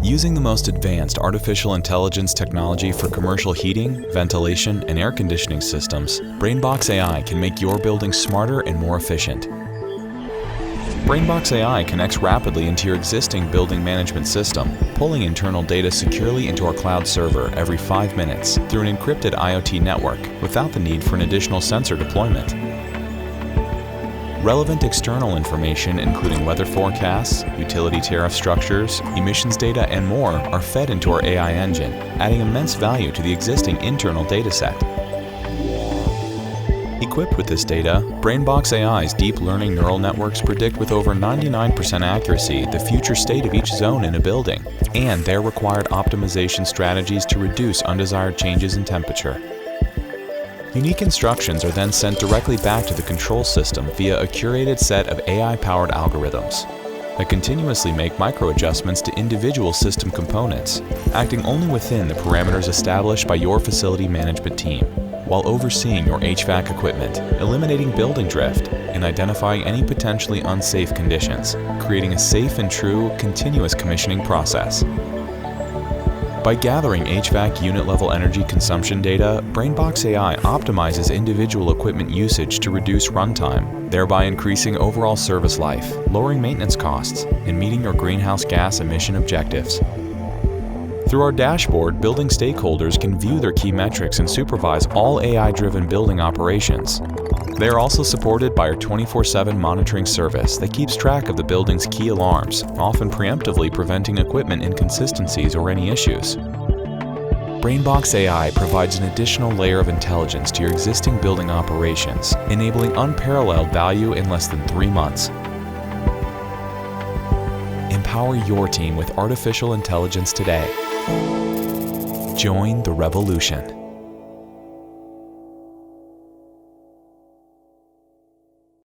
Using the most advanced artificial intelligence technology for commercial heating, ventilation, and air conditioning systems, BrainBox AI can make your building smarter and more efficient. BrainBox AI connects rapidly into your existing building management system, pulling internal data securely into our cloud server every 5 minutes through an encrypted IoT network without the need for an additional sensor deployment. Relevant external information, including weather forecasts, utility tariff structures, emissions data, and more, are fed into our AI engine, adding immense value to the existing internal dataset. Equipped with this data, BrainBox AI's deep learning neural networks predict with over 99% accuracy the future state of each zone in a building and their required optimization strategies to reduce undesired changes in temperature. Unique instructions are then sent directly back to the control system via a curated set of AI-powered algorithms that continuously make micro-adjustments to individual system components, acting only within the parameters established by your facility management team, while overseeing your HVAC equipment, eliminating building drift, and identifying any potentially unsafe conditions, creating a safe and true, continuous commissioning process. By gathering HVAC unit-level energy consumption data, BrainBox AI optimizes individual equipment usage to reduce runtime, thereby increasing overall service life, lowering maintenance costs, and meeting your greenhouse gas emission objectives. Through our dashboard, building stakeholders can view their key metrics and supervise all AI-driven building operations. They are also supported by our 24/7 monitoring service that keeps track of the building's key alarms, often preemptively preventing equipment inconsistencies or any issues. BrainBox AI provides an additional layer of intelligence to your existing building operations, enabling unparalleled value in less than 3 months. Empower your team with artificial intelligence today. Join the revolution.